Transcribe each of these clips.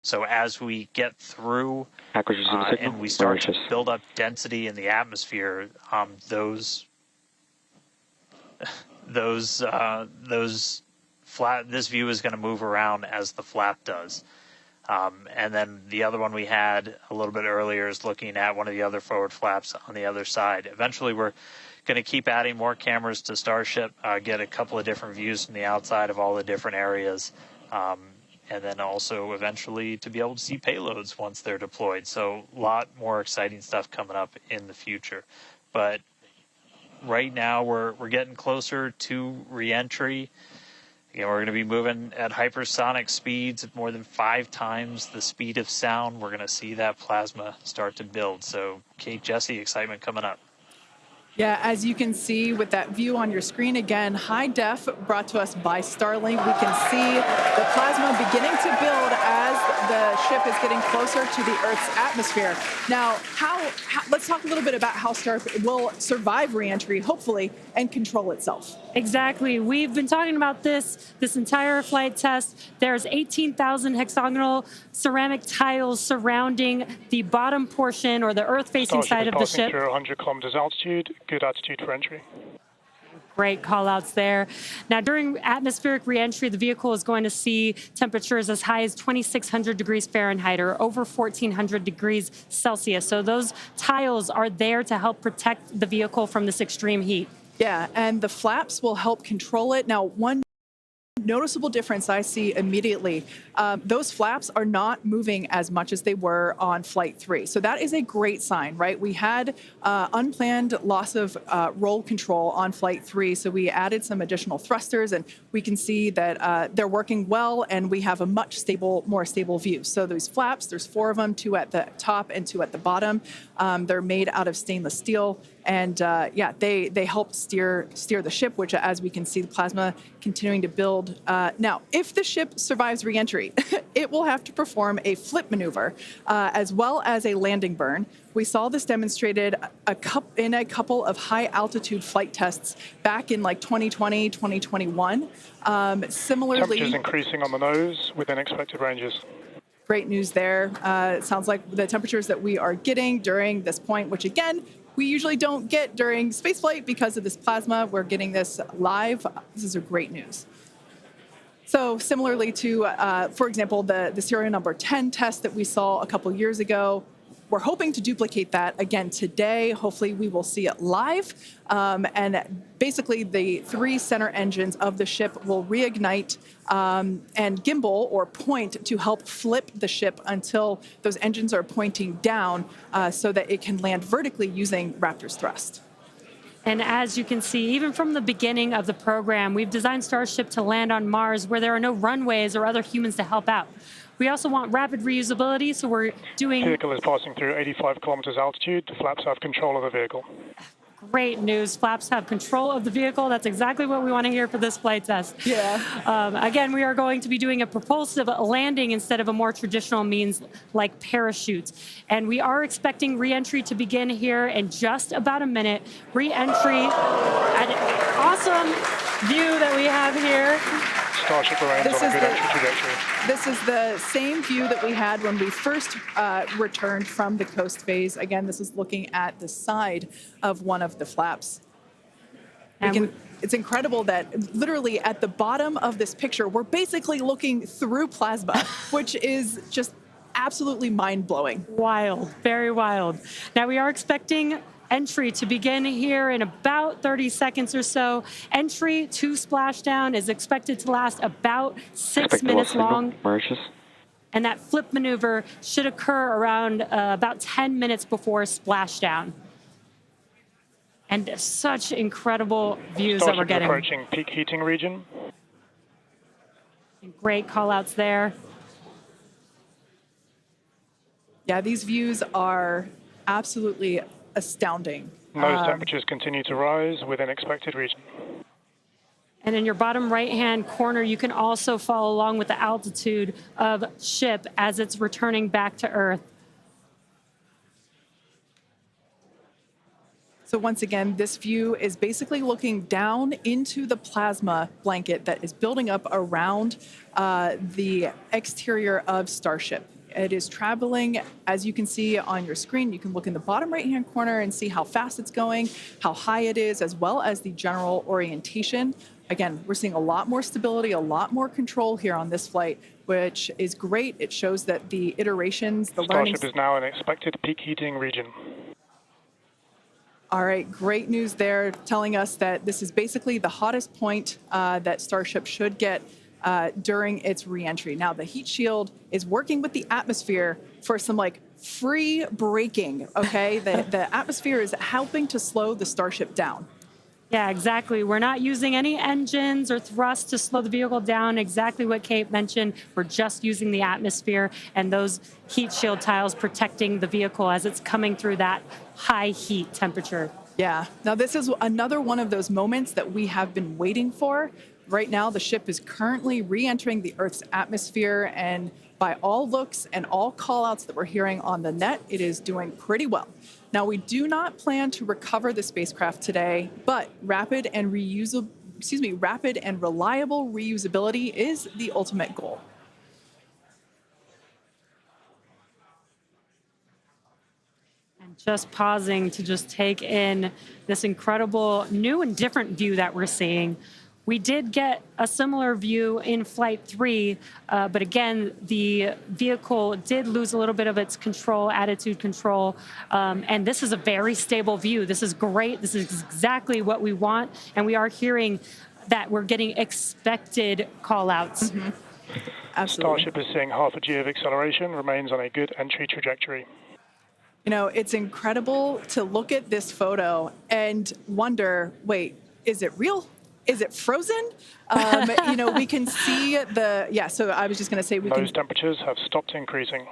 So as we get through and we start to build up density in the atmosphere, this view is going to move around as the flap does. And then the other one we had a little bit earlier is looking at one of the other forward flaps on the other side. Eventually, we're going to keep adding more cameras to Starship, get a couple of different views from the outside of all the different areas, and then also eventually to be able to see payloads once they're deployed. So a lot more exciting stuff coming up in the future. But right now, we're getting closer to reentry. Again, we're going to be moving at hypersonic speeds at more than 5 times the speed of sound. We're going to see that plasma start to build. So, Kate, Jesse, excitement coming up. Yeah, as you can see with that view on your screen, again, high def brought to us by Starlink. We can see the plasma beginning to build as the ship is getting closer to the Earth's atmosphere. Now, let's talk a little bit about how Starship will survive reentry, hopefully, and control itself. Exactly. We've been talking about this entire flight test. There's 18,000 hexagonal ceramic tiles surrounding the bottom portion or the Earth-facing side of the ship. Through 100 kilometers altitude, good altitude for entry. Great call-outs there. Now, during atmospheric reentry, the vehicle is going to see temperatures as high as 2,600 degrees Fahrenheit or over 1,400 degrees Celsius. So those tiles are there to help protect the vehicle from this extreme heat. Yeah, and the flaps will help control it. Now, one noticeable difference I see immediately, those flaps are not moving as much as they were on Flight 3. So that is a great sign, right? We had unplanned loss of roll control on Flight 3, so we added some additional thrusters, and we can see that they're working well, and we have a much more stable view. So those flaps, there's 4 of them, 2 at the top and 2 at the bottom. They're made out of stainless steel. And yeah, they help steer the ship, which, as we can see, the plasma continuing to build. Now, if the ship survives reentry, it will have to perform a flip maneuver as well as a landing burn. We saw this demonstrated in a couple of high-altitude flight tests back in like 2020, 2021. Similarly, temperatures increasing on the nose within expected ranges. Great news there. It sounds like the temperatures that we are getting during this point, which again, we usually don't get during spaceflight because of this plasma. We're getting this live. This is great news. So similarly to, for example, the serial number 10 test that we saw a couple years ago, we're hoping to duplicate that again today. Hopefully we will see it live. And basically the 3 center engines of the ship will reignite and gimbal or point to help flip the ship until those engines are pointing down so that it can land vertically using Raptor's thrust. And as you can see, even from the beginning of the program, we've designed Starship to land on Mars where there are no runways or other humans to help out. We also want rapid reusability, so we're doing... The vehicle is passing through 85 kilometers altitude. The flaps have control of the vehicle. Great news. Flaps have control of the vehicle. That's exactly what we want to hear for this flight test. Yeah. Again, we are going to be doing a propulsive landing instead of a more traditional means like parachutes. And we are expecting re-entry to begin here in just about a minute. Re-entry, an awesome view that we have here. Starship remains on a good entry trajectory. This is the same view that we had when we first returned from the coast phase. Again, this is looking at the side of one of the flaps. It's incredible that literally at the bottom of this picture, we're basically looking through plasma, which is just absolutely mind-blowing. Wild, very wild. Now we are expecting entry to begin here in about 30 seconds or so. Entry to splashdown is expected to last about 6 minutes long. And that flip maneuver should occur around about 10 minutes before splashdown. And such incredible views that we're getting. Approaching peak heating region. Great call-outs there. Yeah, these views are absolutely astounding. Nose temperatures continue to rise within expected region. And in your bottom right-hand corner, you can also follow along with the altitude of ship as it's returning back to Earth. So once again, this view is basically looking down into the plasma blanket that is building up around the exterior of Starship. It is traveling, as you can see on your screen. You can look in the bottom right-hand corner and see how fast it's going, how high it is, as well as the general orientation. Again, we're seeing a lot more stability, a lot more control here on this flight, which is great. It shows that the iterations, the learning... Starship is now in expected peak heating region. All right, great news there, telling us that this is basically the hottest point that Starship should get during its reentry. Now, the heat shield is working with the atmosphere for some free braking, okay? The atmosphere is helping to slow the Starship down. Yeah, exactly. We're not using any engines or thrust to slow the vehicle down. Exactly what Kate mentioned. We're just using the atmosphere and those heat shield tiles protecting the vehicle as it's coming through that high heat temperature. Yeah. Now, this is another one of those moments that we have been waiting for. Right now, the ship is currently re-entering the Earth's atmosphere, and by all looks and all call-outs that we're hearing on the net, it is doing pretty well. Now, we do not plan to recover the spacecraft today, but rapid and reliable reusability is the ultimate goal. And just pausing to just take in this incredible new and different view that we're seeing. We did get a similar view in Flight 3, but again, the vehicle did lose a little bit of its control, attitude control, and this is a very stable view. This is great. This is exactly what we want, and we are hearing that we're getting expected call-outs. Mm-hmm. Absolutely. Starship is seeing half a G of acceleration, remains on a good entry trajectory. You know, it's incredible to look at this photo and wonder, wait, is it real? Is it frozen? You know, we can see so I was just going to say Those temperatures have stopped increasing.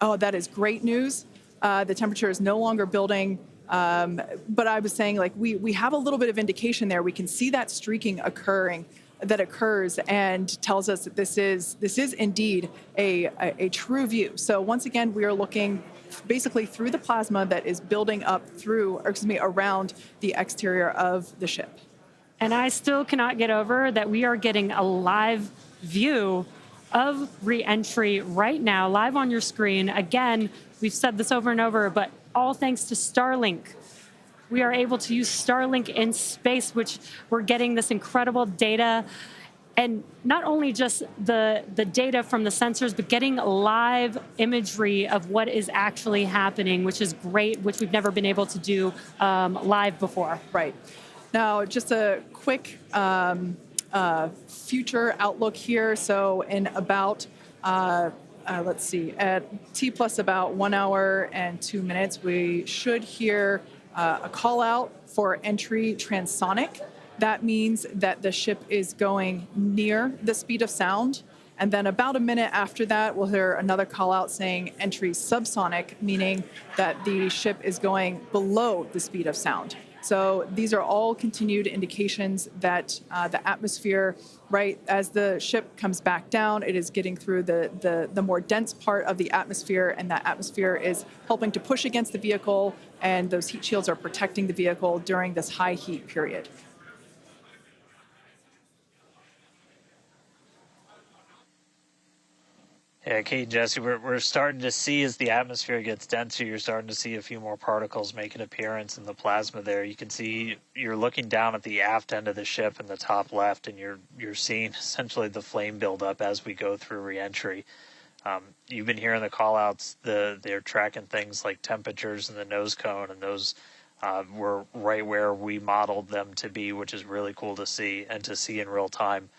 Oh, that is great news. The temperature is no longer building. But I was saying, we have a little bit of indication there. We can see that streaking that occurs and tells us that this is indeed a true view. So once again, we are looking basically through the plasma that is building up around the exterior of the ship. And I still cannot get over that we are getting a live view of re-entry right now, live on your screen. Again, we've said this over and over, but all thanks to Starlink. We are able to use Starlink in space, which we're getting this incredible data. And not only just the data from the sensors, but getting live imagery of what is actually happening, which is great, which we've never been able to do live before. Right. Now, just a quick future outlook here. So in about, let's see, at T plus about 1 hour and 2 minutes, we should hear a call out for entry transonic. That means that the ship is going near the speed of sound. And then about a minute after that, we'll hear another call out saying entry subsonic, meaning that the ship is going below the speed of sound. So these are all continued indications that the atmosphere, right, as the ship comes back down, it is getting through the more dense part of the atmosphere, and that atmosphere is helping to push against the vehicle, and those heat shields are protecting the vehicle during this high heat period. Yeah, Kate and Jesse, we're starting to see as the atmosphere gets denser, you're starting to see a few more particles make an appearance in the plasma there. You can see you're looking down at the aft end of the ship in the top left, and you're seeing essentially the flame build up as we go through reentry. You've been hearing the call-outs. They're tracking things like temperatures in the nose cone, and those were right where we modeled them to be, which is really cool to see and to see in real time.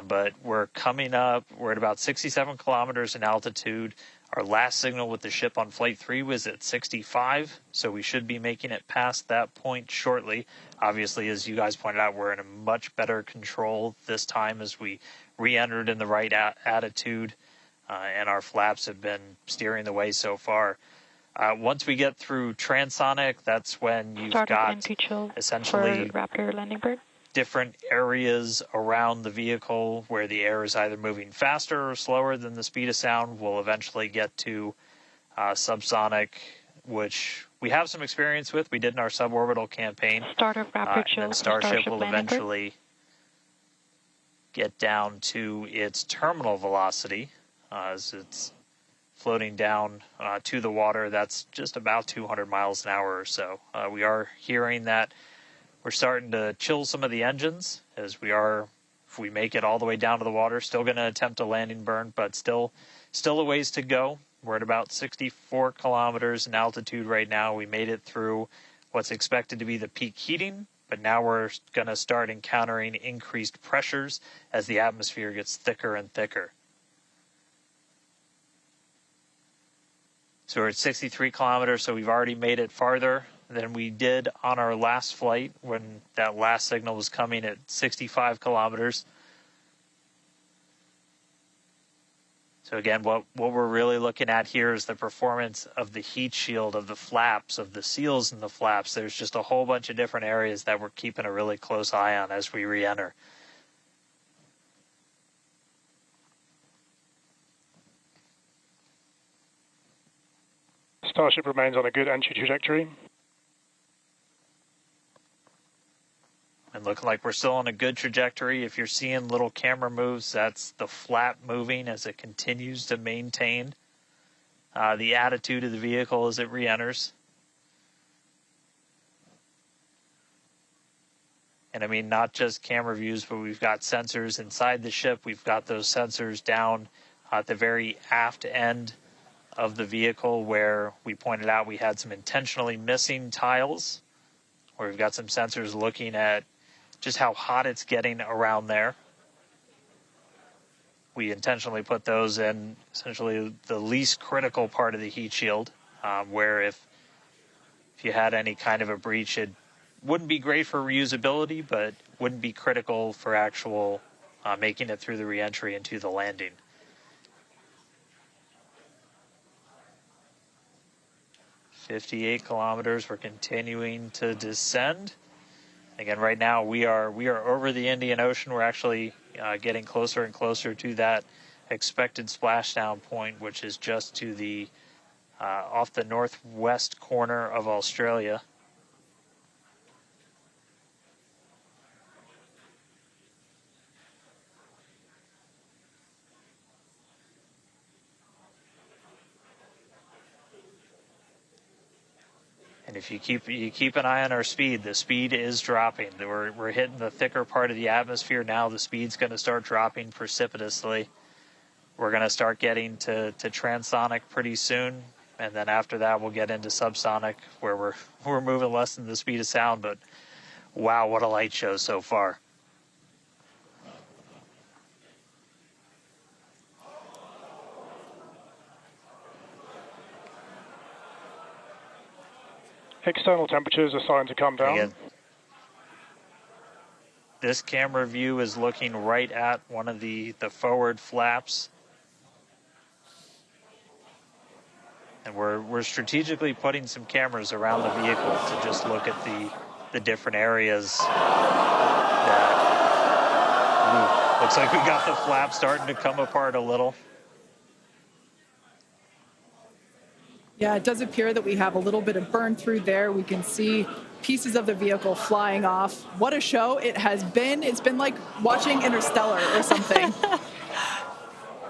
But we're coming up, we're at about 67 kilometers in altitude. Our last signal with the ship on Flight 3 was at 65, so we should be making it past that point shortly. Obviously, as you guys pointed out, we're in a much better control this time as we re-entered in the right attitude, and our flaps have been steering the way so far. Once we get through transonic, that's when you've got essentially Raptor landing bird. Different areas around the vehicle where the air is either moving faster or slower than the speed of sound. We'll eventually get to subsonic, which we have some experience with. We did in our suborbital campaign. Start of rapid and then chill. Starship will landing burn. eventually get down to its terminal velocity as it's floating down to the water. That's just about 200 miles an hour or so. We are hearing that we're starting to chill some of the engines as we are, if we make it all the way down to the water, still going to attempt a landing burn, but still a ways to go. We're at about 64 kilometers in altitude right now. We made it through what's expected to be the peak heating, but now we're going to start encountering increased pressures as the atmosphere gets thicker and thicker. So we're at 63 kilometers, so we've already made it farther than we did on our last flight when that last signal was coming at 65 kilometers. So again, what we're really looking at here is the performance of the heat shield, of the flaps, of the seals in the flaps. There's just a whole bunch of different areas that we're keeping a really close eye on as we re-enter. Starship remains on a good entry trajectory. And looking like we're still on a good trajectory. If you're seeing little camera moves, that's the flap moving as it continues to maintain the attitude of the vehicle as it re-enters. And I mean, not just camera views, but we've got sensors inside the ship. We've got those sensors down at the very aft end of the vehicle where we pointed out we had some intentionally missing tiles, where we've got some sensors looking at just how hot it's getting around there. We intentionally put those in essentially the least critical part of the heat shield, where if you had any kind of a breach, it wouldn't be great for reusability, but wouldn't be critical for actual making it through the re-entry into the landing. "58 kilometers, we're continuing to descend. Again, right now we are over the Indian Ocean. We're actually getting closer and closer to that expected splashdown point, which is just to the off the northwest corner of Australia. And if you keep an eye on our speed, the speed is dropping. We're hitting the thicker part of the atmosphere now. The speed's going to start dropping precipitously. We're going to start getting to transonic pretty soon, and then after that we'll get into subsonic, where we're moving less than the speed of sound. But wow, what a light show so far! External temperatures are starting to come down. Again, this camera view is looking right at one of the forward flaps. And we're strategically putting some cameras around the vehicle to just look at the different areas that looks like we got the flap starting to come apart a little. Yeah, it does appear that we have a little bit of burn through there. We can see pieces of the vehicle flying off. What a show it has been. It's been like watching Interstellar or something.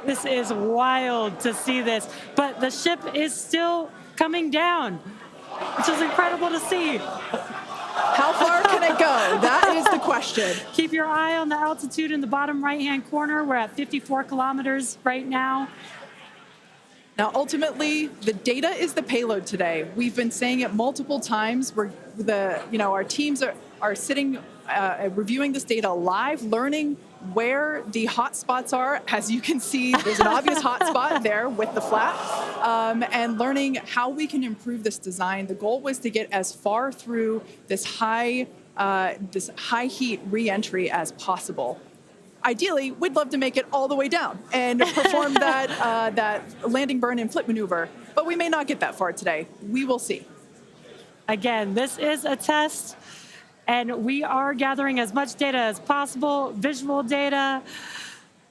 This is wild to see this, but the ship is still coming down, which is incredible to see. How far can it go? That is the question. Keep your eye on the altitude in the bottom right-hand corner. We're at 54 kilometers right now. Now, ultimately, the data is the payload today. We've been saying it multiple times. Our teams are sitting, reviewing this data live, learning where the hot spots are. As you can see, there's an obvious hot spot there with the flap, and learning how we can improve this design. The goal was to get as far through this high heat re-entry as possible. Ideally, we'd love to make it all the way down and perform that landing burn and flip maneuver, but we may not get that far today. We will see. Again, this is a test, and we are gathering as much data as possible, visual data.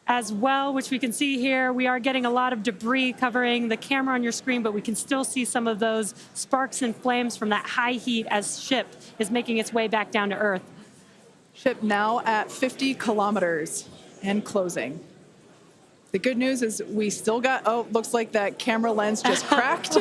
as well, which we can see here. We are getting a lot of debris covering the camera on your screen, but we can still see some of those sparks and flames from that high heat as ship is making its way back down to Earth. Ship now at 50 kilometers and closing. The good news is we still got, looks like that camera lens just cracked.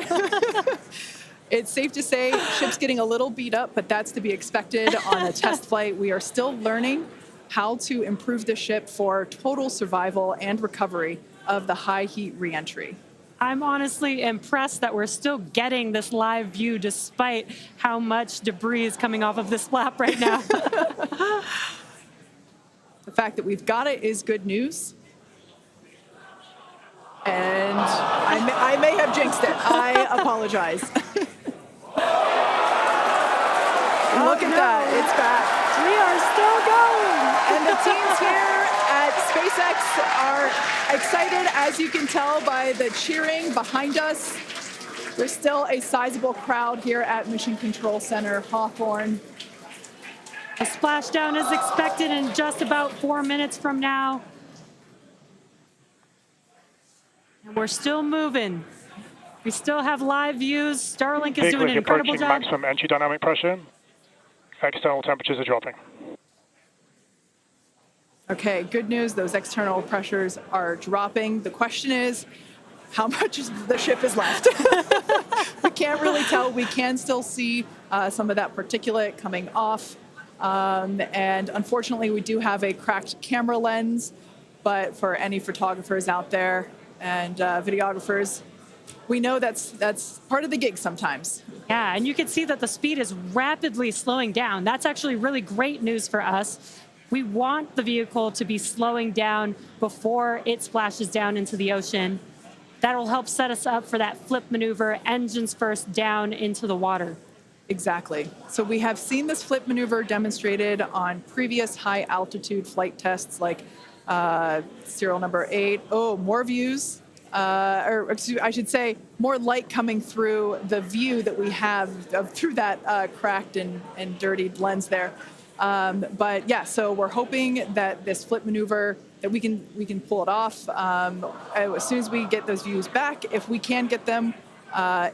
It's safe to say ship's getting a little beat up, but that's to be expected on a test flight. We are still learning how to improve the ship for total survival and recovery of the high heat reentry. I'm honestly impressed that we're still getting this live view despite how much debris is coming off of this flap right now. The fact that we've got it is good news. And I may have jinxed it. I apologize. Look at that, it's back. We are still going. And the teams here at SpaceX are excited, as you can tell by the cheering behind us. There's still a sizable crowd here at Mission Control Center Hawthorne. A splashdown is expected in just about 4 minutes from now. And we're still moving. We still have live views. Starlink is doing an incredible job. Maximum entry dynamic pressure. External temperatures are dropping. Okay, good news. Those external pressures are dropping. The question is, how much of the ship is left? We can't really tell. We can still see some of that particulate coming off. And unfortunately, we do have a cracked camera lens. But for any photographers out there and videographers, we know that's part of the gig sometimes. Yeah, and you can see that the speed is rapidly slowing down. That's actually really great news for us. We want the vehicle to be slowing down before it splashes down into the ocean. That'll help set us up for that flip maneuver, engines first down into the water. Exactly. So we have seen this flip maneuver demonstrated on previous high altitude flight tests like serial number 8. Oh, more views. Or excuse, I should say, more light coming through the view that we have through that cracked and dirtied lens there. But yeah, so we're hoping that this flip maneuver, that we can pull it off as soon as we get those views back. If we can get them,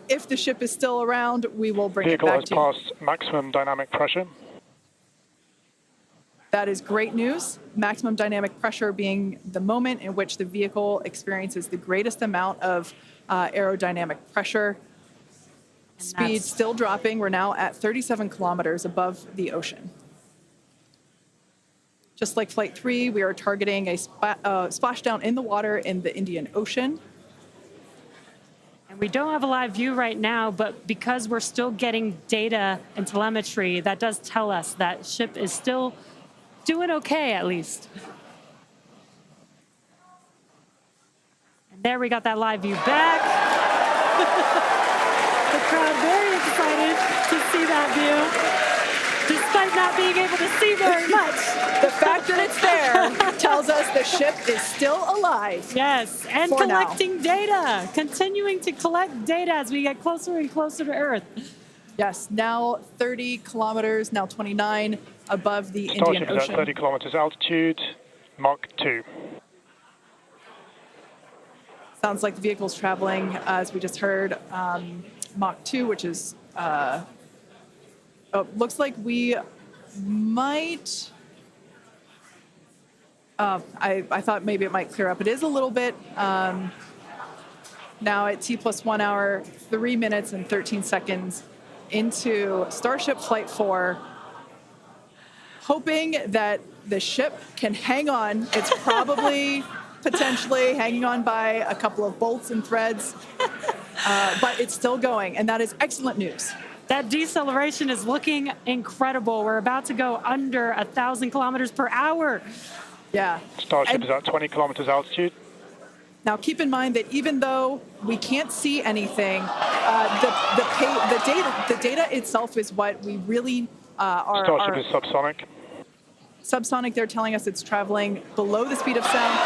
if the ship is still around, we will bring it back to you. Vehicle has passed maximum dynamic pressure. That is great news. Maximum dynamic pressure being the moment in which the vehicle experiences the greatest amount of aerodynamic pressure. Speed still dropping. We're now at 37 kilometers above the ocean. Just like Flight 3, we are targeting a splashdown in the water in the Indian Ocean. And we don't have a live view right now, but because we're still getting data and telemetry, that does tell us that ship is still doing okay, at least. And there we got that live view back. The crowd very excited to see that view, despite not being able to see very much. The fact that it's there tells us the ship is still alive. Yes, and collecting data, continuing to collect data as we get closer and closer to Earth. Yes, now 30 kilometers, now 29 above the Indian Starship is Ocean. at 30 kilometers altitude, Mach 2. Sounds like the vehicle's traveling, as we just heard, Mach 2, which is, looks like we might, I thought maybe it might clear up. It is a little bit, now at T+1 hour, 3 minutes and 13 seconds into Starship Flight 4, hoping that the ship can hang on. It's probably potentially hanging on by a couple of bolts and threads, but it's still going, and that is excellent news. That deceleration is looking incredible. We're about to go under 1,000 kilometers per hour. Yeah. Starship is at 20 kilometers altitude. Now, keep in mind that even though we can't see anything, the data itself is what we really are. Starship is subsonic. Subsonic, they're telling us it's traveling below the speed of sound.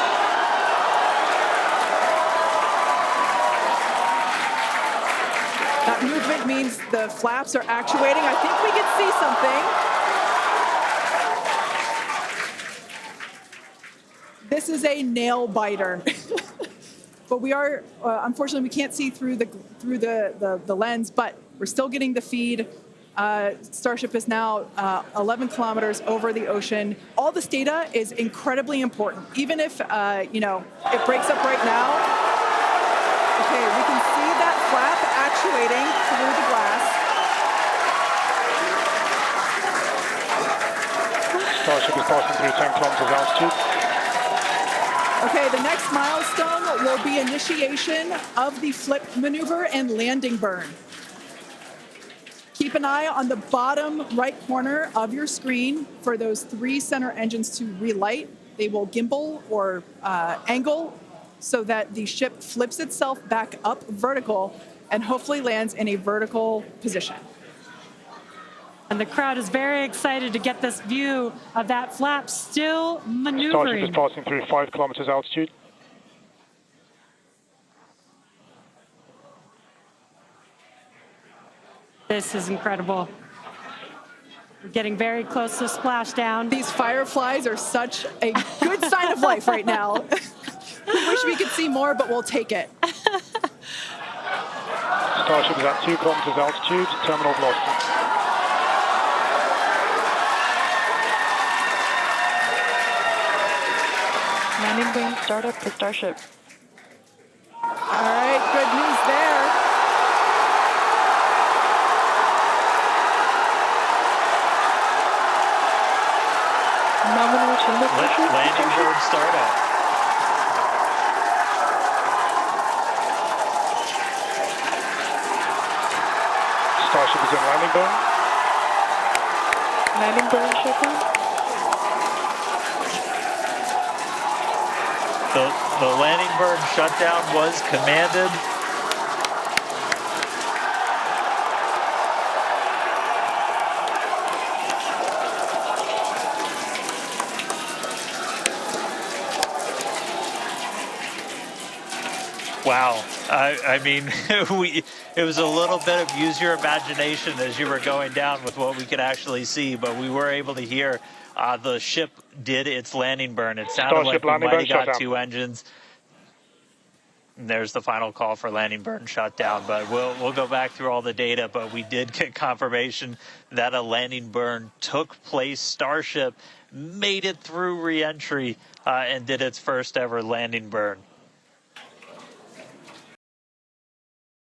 That movement means the flaps are actuating. I think we can see something. This This is a nail biter. But we are, unfortunately, we can't see through the lens, but we're still getting the feed. Starship is now 11 kilometers over the ocean. All this data is incredibly important, even if you know, it breaks up right now. Okay, we can see that flap actuating through the glass. Starship is passing through 10 kilometers altitude. Okay, the next milestone will be initiation of the flip maneuver and landing burn. Keep an eye on the bottom right corner of your screen for those 3 center engines to relight. They will gimbal or angle so that the ship flips itself back up vertical and hopefully lands in a vertical position. And the crowd is very excited to get this view of that flap still maneuvering. Starship is passing through 5 kilometers altitude. This is incredible. We're getting very close to splashdown. These fireflies are such a good sign of life right now. We wish we could see more, but we'll take it. Starship is at 2 kilometers altitude, terminal velocity. Landing burn startup for Starship. All right, good news there. Nominal chamber pressure. Landing burn startup. Starship is in landing burn. Landing burn shutdown. The landing burn shutdown was commanded. Wow. I mean, it was a little bit of use your imagination as you were going down with what we could actually see, but we were able to hear the ship did its landing burn. It sounded Starship like we might have got shutdown. 2 engines. And there's the final call for landing burn shutdown, but we'll go back through all the data, but we did get confirmation that a landing burn took place. Starship made it through reentry and did its first ever landing burn.